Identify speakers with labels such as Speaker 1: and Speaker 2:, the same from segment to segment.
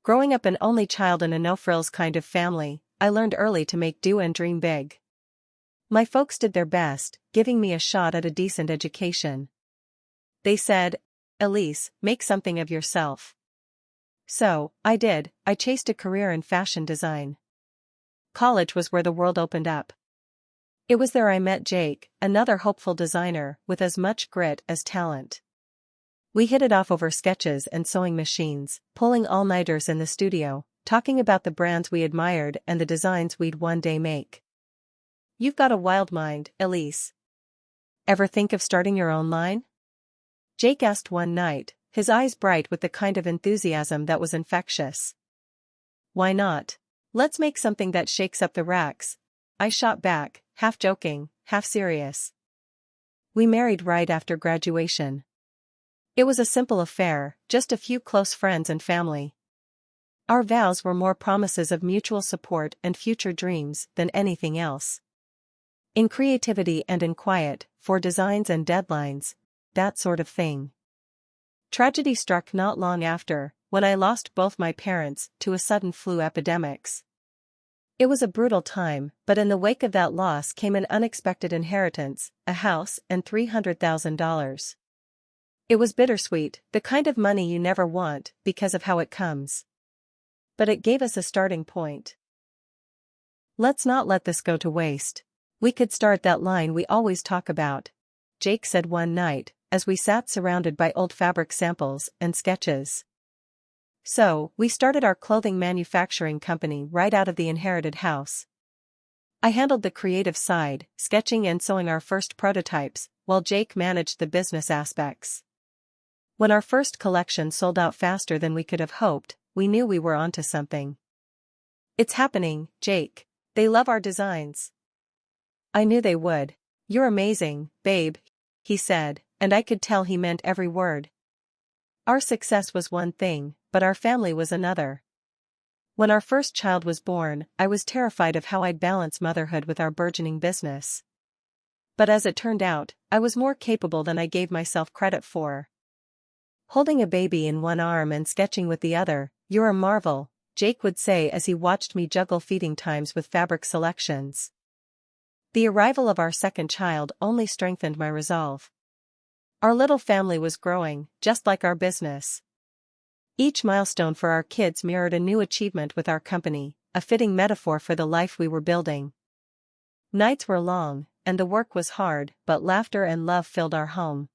Speaker 1: Growing up an only child in a no-frills kind of family, I learned early to make do and dream big. My folks did their best, giving me a shot at a decent education. They said, "Elise, make something of yourself." So, I did. I chased a career in fashion design. College was where the world opened up. It was there I met Jake, another hopeful designer with as much grit as talent. We hit it off over sketches and sewing machines, pulling all-nighters in the studio, talking about the brands we admired and the designs we'd one day make. "You've got a wild mind, Elise. Ever think of starting your own line?" Jake asked one night, his eyes bright with the kind of enthusiasm that was infectious. "Why not? Let's make something that shakes up the racks," I shot back, half joking, half serious. We married right after graduation. It was a simple affair, just a few close friends and family. Our vows were more promises of mutual support and future dreams than anything else. In creativity and in quiet, for designs and deadlines, that sort of thing. Tragedy struck not long after, when I lost both my parents to a sudden flu epidemics. It was a brutal time, but in the wake of that loss came an unexpected inheritance, a house and $300,000. It was bittersweet, the kind of money you never want because of how it comes. But it gave us a starting point. "Let's not let this go to waste. We could start that line we always talk about," Jake said one night, as we sat surrounded by old fabric samples and sketches. So, we started our clothing manufacturing company right out of the inherited house. I handled the creative side, sketching and sewing our first prototypes, while Jake managed the business aspects. When our first collection sold out faster than we could have hoped, we knew we were onto something. "It's happening, Jake. They love our designs." I knew they would. "You're amazing, babe," he said, and I could tell he meant every word. Our success was one thing, but our family was another. When our first child was born, I was terrified of how I'd balance motherhood with our burgeoning business. But as it turned out, I was more capable than I gave myself credit for. Holding a baby in one arm and sketching with the other, "You're a marvel," Jake would say as he watched me juggle feeding times with fabric selections. The arrival of our second child only strengthened my resolve. Our little family was growing, just like our business. Each milestone for our kids mirrored a new achievement with our company, a fitting metaphor for the life we were building. Nights were long, and the work was hard, but laughter and love filled our home.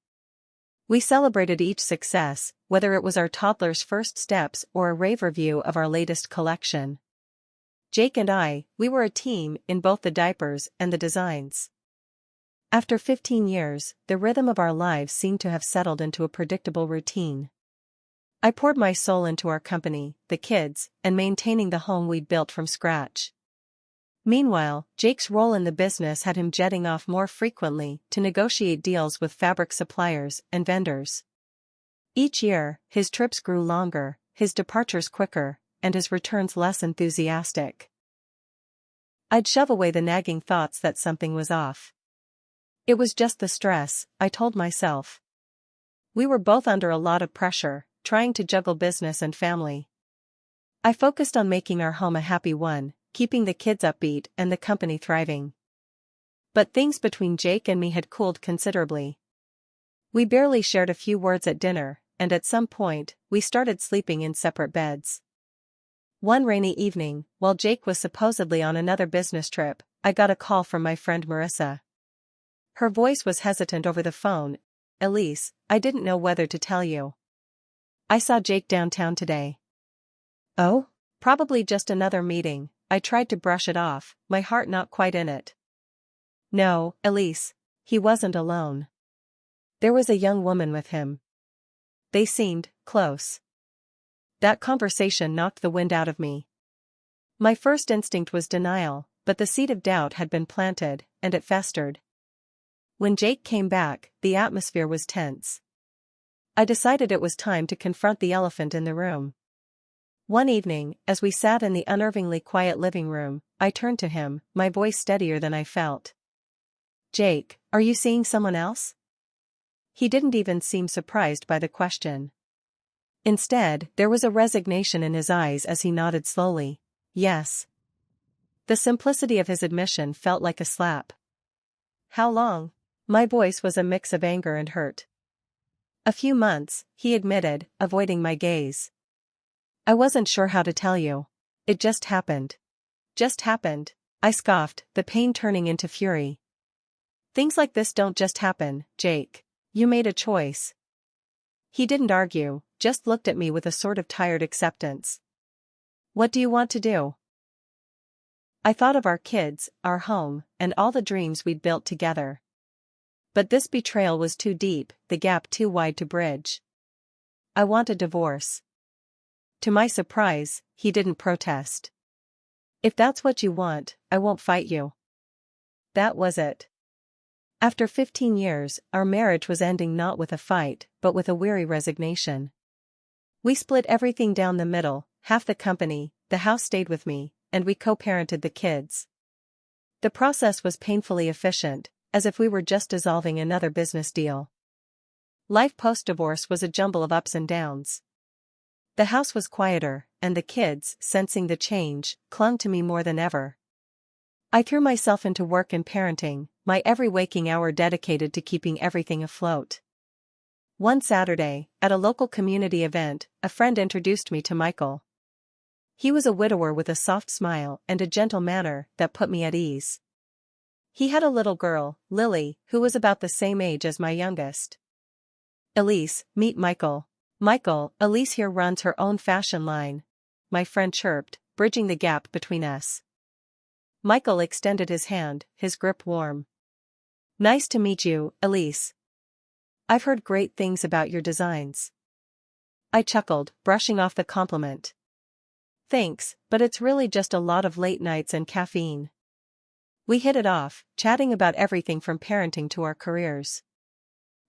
Speaker 1: We celebrated each success, whether it was our toddler's first steps or a rave review of our latest collection. Jake and I, we were a team in both the diapers and the designs. After 15 years, the rhythm of our lives seemed to have settled into a predictable routine. I poured my soul into our company, the kids, and maintaining the home we'd built from scratch. Meanwhile, Jake's role in the business had him jetting off more frequently to negotiate deals with fabric suppliers and vendors. Each year, his trips grew longer, his departures quicker, and his returns less enthusiastic. I'd shove away the nagging thoughts that something was off. It was just the stress, I told myself. We were both under a lot of pressure, trying to juggle business and family. I focused on making our home a happy one, keeping the kids upbeat and the company thriving. But things between Jake and me had cooled considerably. We barely shared a few words at dinner, and at some point, we started sleeping in separate beds. One rainy evening, while Jake was supposedly on another business trip, I got a call from my friend Marissa. Her voice was hesitant over the phone. "Elise, I didn't know whether to tell you. I saw Jake downtown today." "Oh? Probably just another meeting," I tried to brush it off, my heart not quite in it. "No, Elise. He wasn't alone. There was a young woman with him. They seemed close." That conversation knocked the wind out of me. My first instinct was denial, but the seed of doubt had been planted, and it festered. When Jake came back, the atmosphere was tense. I decided it was time to confront the elephant in the room. One evening, as we sat in the unnervingly quiet living room, I turned to him, my voice steadier than I felt. "Jake, are you seeing someone else?" He didn't even seem surprised by the question. Instead, there was a resignation in his eyes as he nodded slowly. Yes. The simplicity of his admission felt like a slap. How long? My voice was a mix of anger and hurt. A few months, he admitted, avoiding my gaze. I wasn't sure how to tell you. It just happened. Just happened, I scoffed, the pain turning into fury. Things like this don't just happen, Jake. You made a choice. He didn't argue, just looked at me with a sort of tired acceptance. What do you want to do? I thought of our kids, our home, and all the dreams we'd built together. But this betrayal was too deep, the gap too wide to bridge. I want a divorce. To my surprise, he didn't protest. If that's what you want, I won't fight you. That was it. After 15 years, our marriage was ending not with a fight, but with a weary resignation. We split everything down the middle, half the company, the house stayed with me, and we co-parented the kids. The process was painfully efficient, as if we were just dissolving another business deal. Life post-divorce was a jumble of ups and downs. The house was quieter, and the kids, sensing the change, clung to me more than ever. I threw myself into work and parenting, my every waking hour dedicated to keeping everything afloat. One Saturday, at a local community event, a friend introduced me to Michael. He was a widower with a soft smile and a gentle manner that put me at ease. He had a little girl, Lily, who was about the same age as my youngest. Elise, meet Michael. Michael, Elise here runs her own fashion line. My friend chirped, bridging the gap between us. Michael extended his hand, his grip warm. Nice to meet you, Elise. I've heard great things about your designs. I chuckled, brushing off the compliment. Thanks, but it's really just a lot of late nights and caffeine. We hit it off, chatting about everything from parenting to our careers.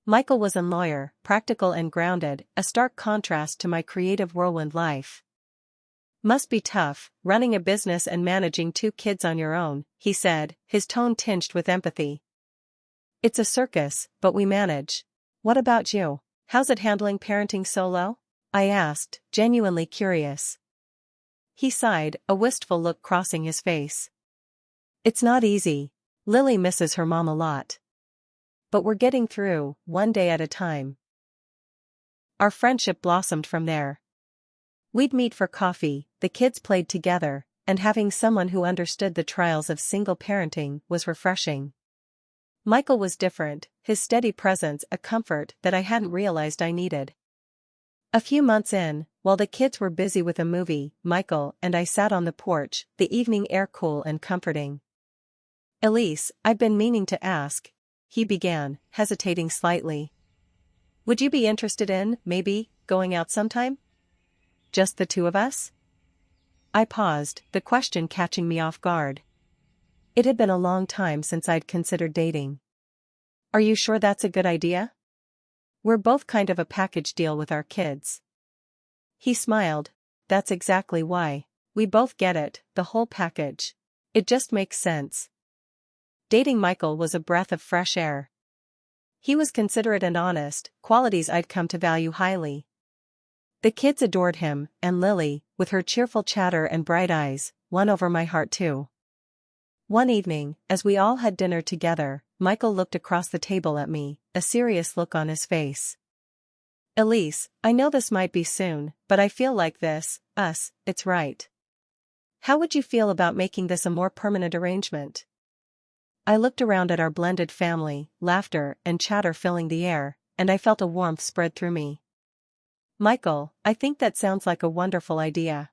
Speaker 1: Michael was a lawyer, practical and grounded, a stark contrast to my creative whirlwind life. Must be tough, running a business and managing 2 kids on your own, he said, his tone tinged with empathy. It's a circus, but we manage. What about you? How's it handling parenting solo? I asked, genuinely curious. He sighed, a wistful look crossing his face. It's not easy. Lily misses her mom a lot. But we're getting through, one day at a time. Our friendship blossomed from there. We'd meet for coffee, the kids played together, and having someone who understood the trials of single parenting was refreshing. Michael was different, his steady presence a comfort that I hadn't realized I needed. A few months in, while the kids were busy with a movie, Michael and I sat on the porch, the evening air cool and comforting. Elise, I've been meaning to ask, he began, hesitating slightly. Would you be interested in, maybe, going out sometime? Just the 2 of us? I paused, the question catching me off guard. It had been a long time since I'd considered dating. Are you sure that's a good idea? We're both kind of a package deal with our kids. He smiled. That's exactly why. We both get it, the whole package. It just makes sense. Dating Michael was a breath of fresh air. He was considerate and honest, qualities I'd come to value highly. The kids adored him, and Lily, with her cheerful chatter and bright eyes, won over my heart too. One evening, as we all had dinner together, Michael looked across the table at me, a serious look on his face. Elise, I know this might be soon, but I feel like it's right. How would you feel about making this a more permanent arrangement? I looked around at our blended family, laughter and chatter filling the air, and I felt a warmth spread through me. Michael, I think that sounds like a wonderful idea.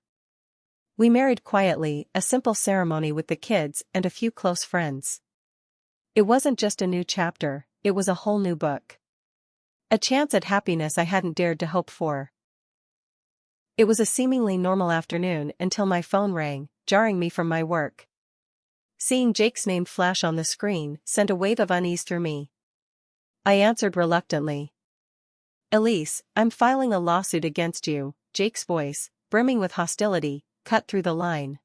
Speaker 1: We married quietly, a simple ceremony with the kids and a few close friends. It wasn't just a new chapter, it was a whole new book. A chance at happiness I hadn't dared to hope for. It was a seemingly normal afternoon until my phone rang, jarring me from my work. Seeing Jake's name flash on the screen sent a wave of unease through me. I answered reluctantly. Elise, I'm filing a lawsuit against you, Jake's voice, brimming with hostility, cut through the line.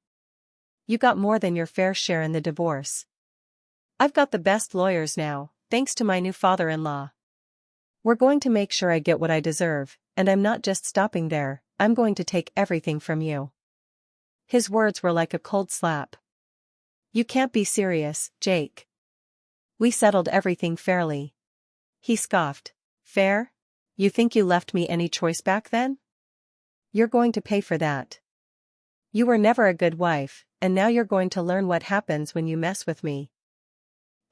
Speaker 1: You got more than your fair share in the divorce. I've got the best lawyers now, thanks to my new father-in-law. We're going to make sure I get what I deserve, and I'm not just stopping there, I'm going to take everything from you. His words were like a cold slap. You can't be serious, Jake. We settled everything fairly. He scoffed. Fair? You think you left me any choice back then? You're going to pay for that. You were never a good wife, and now you're going to learn what happens when you mess with me.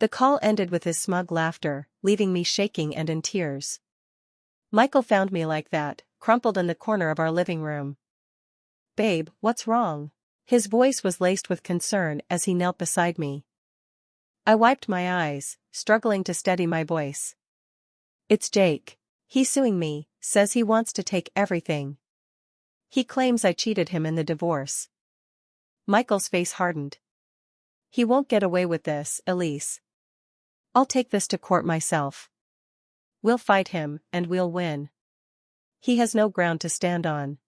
Speaker 1: The call ended with his smug laughter, leaving me shaking and in tears. Michael found me like that, crumpled in the corner of our living room. Babe, what's wrong? His voice was laced with concern as he knelt beside me. I wiped my eyes, struggling to steady my voice. It's Jake. He's suing me, says he wants to take everything. He claims I cheated him in the divorce. Michael's face hardened. He won't get away with this, Elise. I'll take this to court myself. We'll fight him, and we'll win. He has no ground to stand on.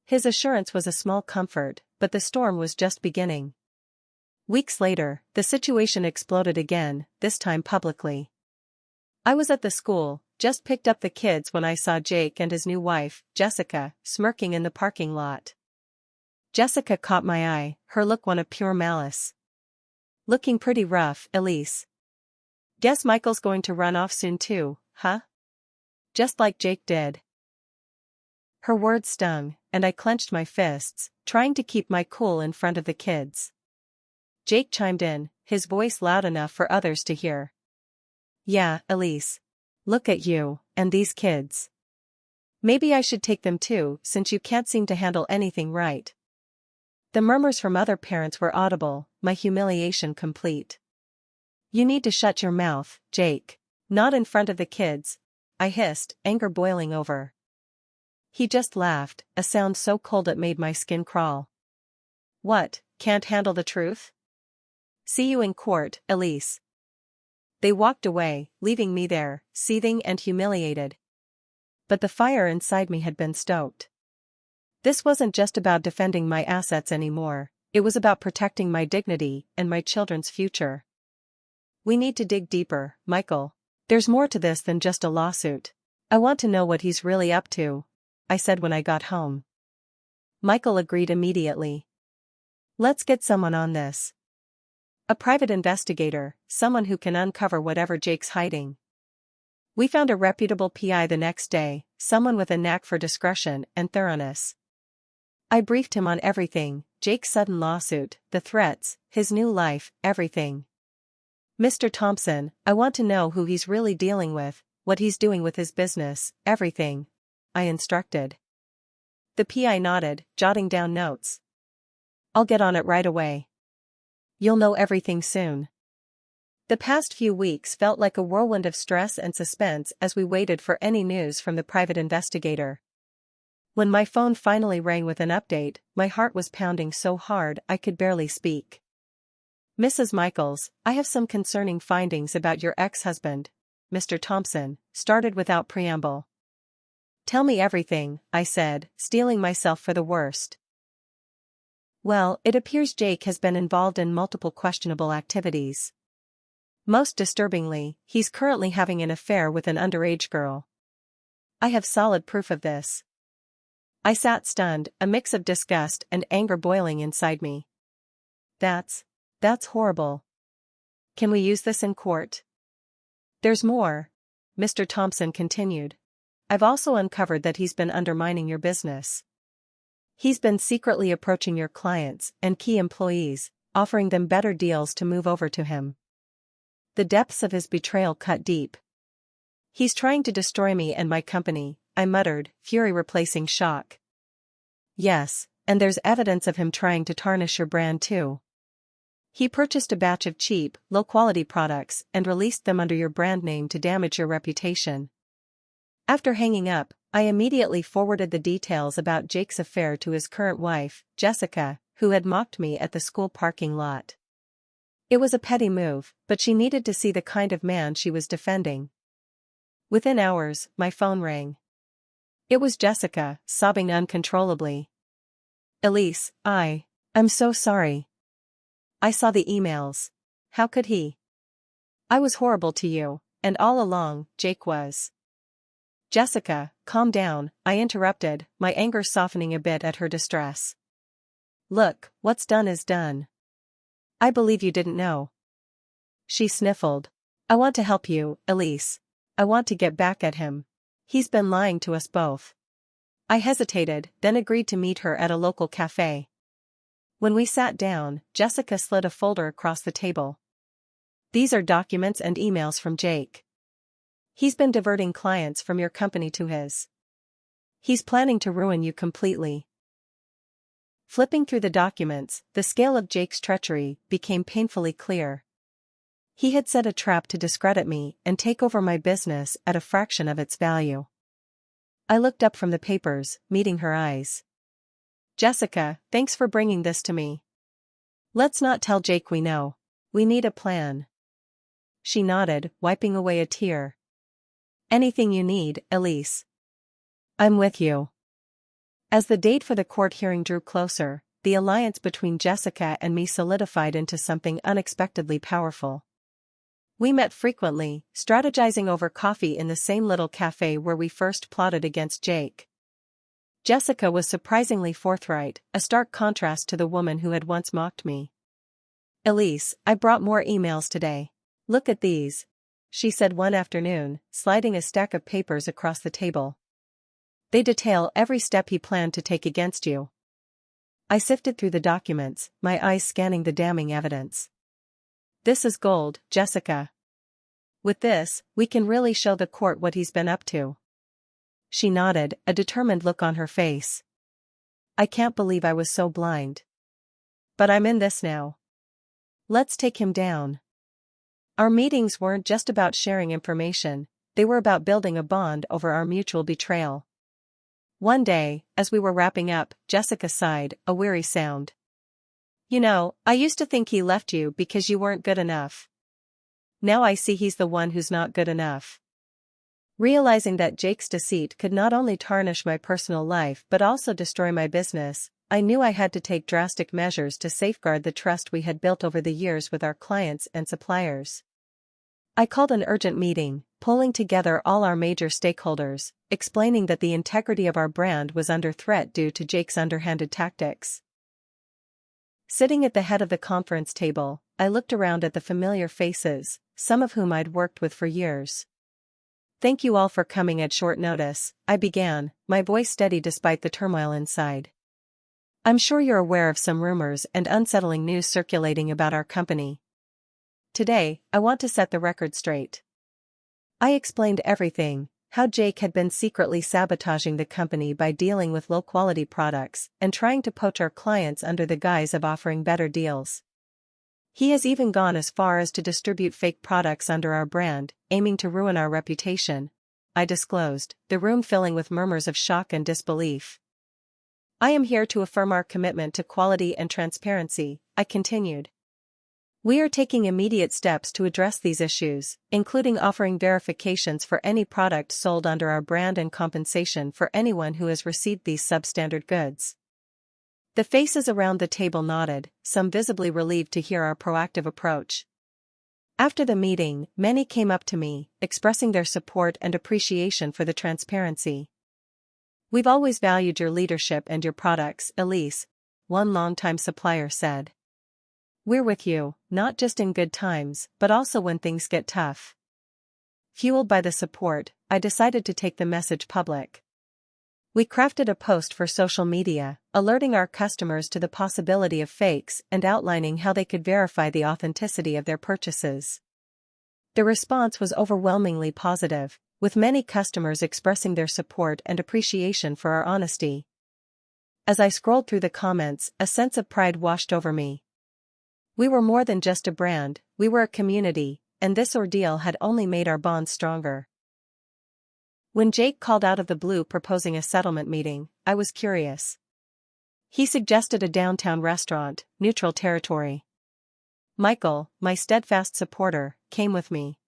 Speaker 1: His assurance was a small comfort, but the storm was just beginning. Weeks later, the situation exploded again, this time publicly. I was at the school, just picked up the kids when I saw Jake and his new wife, Jessica, smirking in the parking lot. Jessica caught my eye, her look one of pure malice. Looking pretty rough, Elise. Guess Michael's going to run off soon too, huh? Just like Jake did. Her words stung, and I clenched my fists, trying to keep my cool in front of the kids. Jake chimed in, his voice loud enough for others to hear. Yeah, Elise. Look at you, and these kids. Maybe I should take them too, since you can't seem to handle anything right. The murmurs from other parents were audible, my humiliation complete. You need to shut your mouth, Jake. Not in front of the kids, I hissed, anger boiling over. He just laughed, a sound so cold it made my skin crawl. What, can't handle the truth? See you in court, Elise. They walked away, leaving me there, seething and humiliated. But the fire inside me had been stoked. This wasn't just about defending my assets anymore, it was about protecting my dignity and my children's future. We need to dig deeper, Michael. There's more to this than just a lawsuit. I want to know what he's really up to, I said when I got home. Michael agreed immediately. Let's get someone on this. A private investigator, someone who can uncover whatever Jake's hiding. We found a reputable PI the next day, someone with a knack for discretion and thoroughness. I briefed him on everything, Jake's sudden lawsuit, the threats, his new life, everything. Mr. Thompson, I want to know who he's really dealing with, what he's doing with his business, everything, I instructed. The PI nodded, jotting down notes. I'll get on it right away. You'll know everything soon. The past few weeks felt like a whirlwind of stress and suspense as we waited for any news from the private investigator. When my phone finally rang with an update, my heart was pounding so hard I could barely speak. Mrs. Michaels, I have some concerning findings about your ex-husband, Mr. Thompson, started without preamble. Tell me everything, I said, steeling myself for the worst. Well, it appears Jake has been involved in multiple questionable activities. Most disturbingly, he's currently having an affair with an underage girl. I have solid proof of this. I sat stunned, a mix of disgust and anger boiling inside me. That's horrible. Can we use this in court? There's more, Mr. Thompson continued. I've also uncovered that he's been undermining your business. He's been secretly approaching your clients and key employees, offering them better deals to move over to him. The depths of his betrayal cut deep. He's trying to destroy me and my company, I muttered, fury replacing shock. Yes, and there's evidence of him trying to tarnish your brand too. He purchased a batch of cheap, low-quality products and released them under your brand name to damage your reputation. After hanging up, I immediately forwarded the details about Jake's affair to his current wife, Jessica, who had mocked me at the school parking lot. It was a petty move, but she needed to see the kind of man she was defending. Within hours, my phone rang. It was Jessica, sobbing uncontrollably. Elise, I'm so sorry. I saw the emails. How could he? I was horrible to you, and all along, Jake was. Jessica, calm down, I interrupted, my anger softening a bit at her distress. Look, what's done is done. I believe you didn't know. She sniffled. I want to help you, Elise. I want to get back at him. He's been lying to us both. I hesitated, then agreed to meet her at a local cafe. When we sat down, Jessica slid a folder across the table. These are documents and emails from Jake. He's been diverting clients from your company to his. He's planning to ruin you completely. Flipping through the documents, the scale of Jake's treachery became painfully clear. He had set a trap to discredit me and take over my business at a fraction of its value. I looked up from the papers, meeting her eyes. Jessica, thanks for bringing this to me. Let's not tell Jake we know. We need a plan. She nodded, wiping away a tear. Anything you need, Elise. I'm with you. As the date for the court hearing drew closer, the alliance between Jessica and me solidified into something unexpectedly powerful. We met frequently, strategizing over coffee in the same little cafe where we first plotted against Jake. Jessica was surprisingly forthright, a stark contrast to the woman who had once mocked me. Elise, I brought more emails today. Look at these, she said one afternoon, sliding a stack of papers across the table. They detail every step he planned to take against you. I sifted through the documents, my eyes scanning the damning evidence. This is gold, Jessica. With this, we can really show the court what he's been up to. She nodded, a determined look on her face. I can't believe I was so blind. But I'm in this now. Let's take him down. Our meetings weren't just about sharing information, they were about building a bond over our mutual betrayal. One day, as we were wrapping up, Jessica sighed, a weary sound. You know, I used to think he left you because you weren't good enough. Now I see he's the one who's not good enough. Realizing that Jake's deceit could not only tarnish my personal life but also destroy my business, I knew I had to take drastic measures to safeguard the trust we had built over the years with our clients and suppliers. I called an urgent meeting, pulling together all our major stakeholders, explaining that the integrity of our brand was under threat due to Jake's underhanded tactics. Sitting at the head of the conference table, I looked around at the familiar faces, some of whom I'd worked with for years. Thank you all for coming at short notice, I began, my voice steady despite the turmoil inside. I'm sure you're aware of some rumors and unsettling news circulating about our company. Today, I want to set the record straight. I explained everything, how Jake had been secretly sabotaging the company by dealing with low-quality products and trying to poach our clients under the guise of offering better deals. He has even gone as far as to distribute fake products under our brand, aiming to ruin our reputation, I disclosed, the room filling with murmurs of shock and disbelief. I am here to affirm our commitment to quality and transparency, I continued. We are taking immediate steps to address these issues, including offering verifications for any product sold under our brand and compensation for anyone who has received these substandard goods. The faces around the table nodded, some visibly relieved to hear our proactive approach. After the meeting, many came up to me, expressing their support and appreciation for the transparency. We've always valued your leadership and your products, Elise, one longtime supplier said. We're with you, not just in good times, but also when things get tough. Fueled by the support, I decided to take the message public. We crafted a post for social media, alerting our customers to the possibility of fakes and outlining how they could verify the authenticity of their purchases. The response was overwhelmingly positive, with many customers expressing their support and appreciation for our honesty. As I scrolled through the comments, a sense of pride washed over me. We were more than just a brand, we were a community, and this ordeal had only made our bond stronger. When Jake called out of the blue proposing a settlement meeting, I was curious. He suggested a downtown restaurant, neutral territory. Michael, my steadfast supporter, came with me.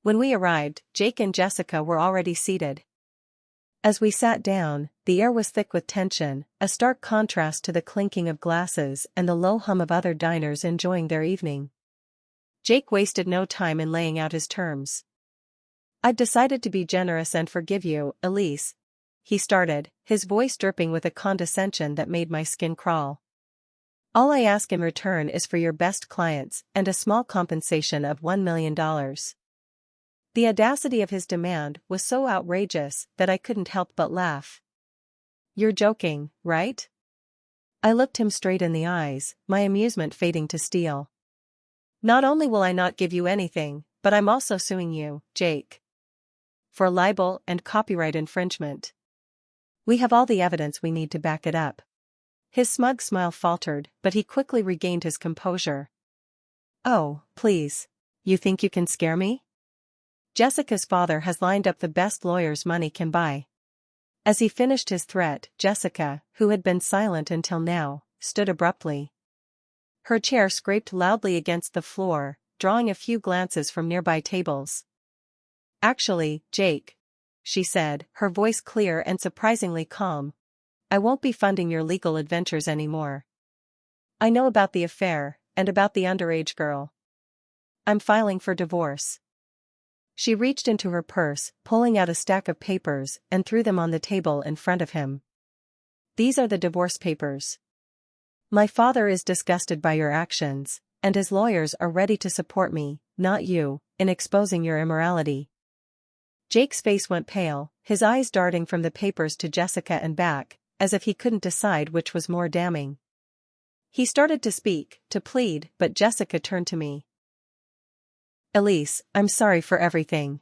Speaker 1: When we arrived, Jake and Jessica were already seated. As we sat down, the air was thick with tension, a stark contrast to the clinking of glasses and the low hum of other diners enjoying their evening. Jake wasted no time in laying out his terms. "I've decided to be generous and forgive you, Elise," he started, his voice dripping with a condescension that made my skin crawl. "All I ask in return is for your best clients and a small compensation of $1 million. The audacity of his demand was so outrageous that I couldn't help but laugh. "You're joking, right?" I looked him straight in the eyes, my amusement fading to steel. "Not only will I not give you anything, but I'm also suing you, Jake. For libel and copyright infringement. We have all the evidence we need to back it up." His smug smile faltered, but he quickly regained his composure. "Oh, please. You think you can scare me? Jessica's father has lined up the best lawyers money can buy." As he finished his threat, Jessica, who had been silent until now, stood abruptly. Her chair scraped loudly against the floor, drawing a few glances from nearby tables. "Actually, Jake," she said, her voice clear and surprisingly calm, "I won't be funding your legal adventures anymore. I know about the affair, and about the underage girl. I'm filing for divorce." She reached into her purse, pulling out a stack of papers, and threw them on the table in front of him. "These are the divorce papers. My father is disgusted by your actions, and his lawyers are ready to support me, not you, in exposing your immorality." Jake's face went pale, his eyes darting from the papers to Jessica and back, as if he couldn't decide which was more damning. He started to speak, to plead, but Jessica turned to me. "Elise, I'm sorry for everything.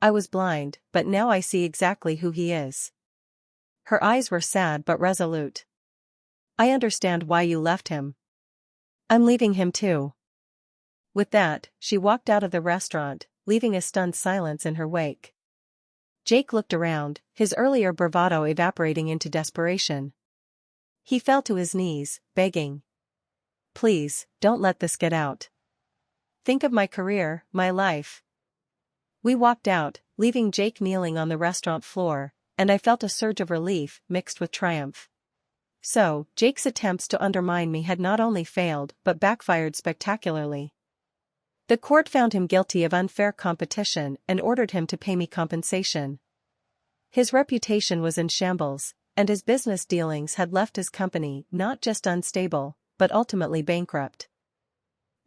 Speaker 1: I was blind, but now I see exactly who he is." Her eyes were sad but resolute. "I understand why you left him. I'm leaving him too." With that, she walked out of the restaurant, leaving a stunned silence in her wake. Jake looked around, his earlier bravado evaporating into desperation. He fell to his knees, begging. "Please, don't let this get out. Think of my career, my life." We walked out, leaving Jake kneeling on the restaurant floor, and I felt a surge of relief mixed with triumph. So, Jake's attempts to undermine me had not only failed but backfired spectacularly. The court found him guilty of unfair competition and ordered him to pay me compensation. His reputation was in shambles, and his business dealings had left his company not just unstable, but ultimately bankrupt.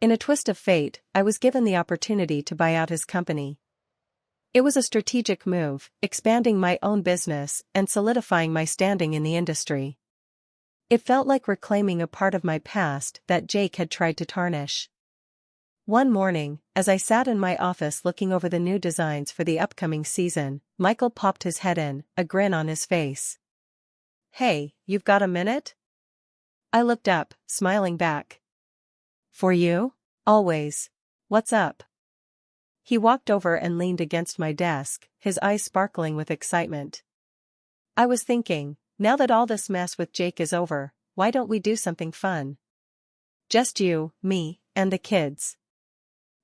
Speaker 1: In a twist of fate, I was given the opportunity to buy out his company. It was a strategic move, expanding my own business and solidifying my standing in the industry. It felt like reclaiming a part of my past that Jake had tried to tarnish. One morning, as I sat in my office looking over the new designs for the upcoming season, Michael popped his head in, a grin on his face. "Hey, you've got a minute?" I looked up, smiling back. "For you? Always. What's up?" He walked over and leaned against my desk, his eyes sparkling with excitement. "I was thinking, now that all this mess with Jake is over, why don't we do something fun? Just you, me, and the kids.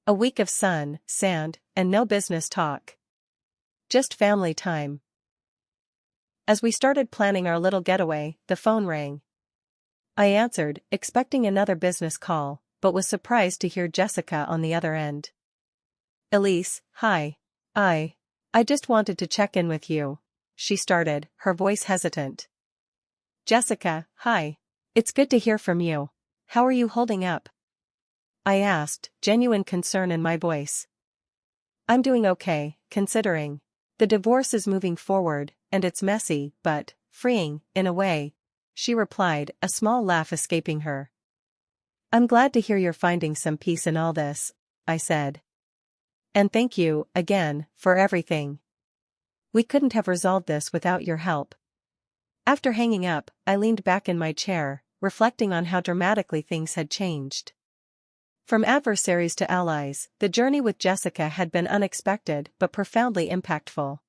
Speaker 1: A week of sun, sand, and no business talk. Just family time." As we started planning our little getaway, the phone rang. I answered, expecting another business call, but was surprised to hear Jessica on the other end. "Elise, hi. I just wanted to check in with you," she started, her voice hesitant. "Jessica, hi. It's good to hear from you. How are you holding up?" I asked, genuine concern in my voice. "I'm doing okay, considering. The divorce is moving forward, and it's messy, but freeing, in a way," she replied, a small laugh escaping her. "I'm glad to hear you're finding some peace in all this," I said. "And thank you, again, for everything. We couldn't have resolved this without your help." After hanging up, I leaned back in my chair, reflecting on how dramatically things had changed. From adversaries to allies, the journey with Jessica had been unexpected but profoundly impactful.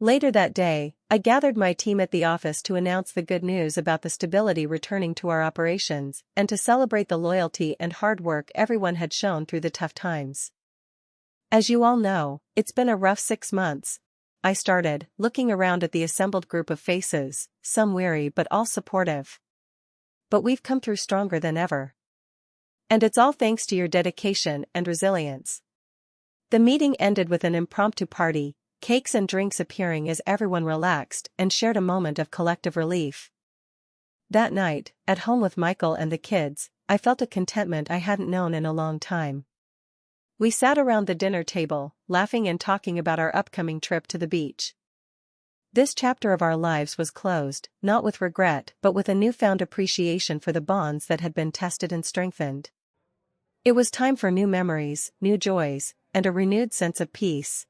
Speaker 1: Later that day, I gathered my team at the office to announce the good news about the stability returning to our operations and to celebrate the loyalty and hard work everyone had shown through the tough times. "As you all know, it's been a rough 6 months," I started, looking around at the assembled group of faces, some weary but all supportive. "But we've come through stronger than ever. And it's all thanks to your dedication and resilience. The meeting ended with an impromptu party, cakes and drinks appearing as everyone relaxed and shared a moment of collective relief. That night, at home with Michael and the kids, I felt a contentment I hadn't known in a long time. We sat around the dinner table, laughing and talking about our upcoming trip to the beach. This chapter of our lives was closed, not with regret but with a newfound appreciation for the bonds that had been tested and strengthened. It was time for new memories, new joys, and a renewed sense of peace.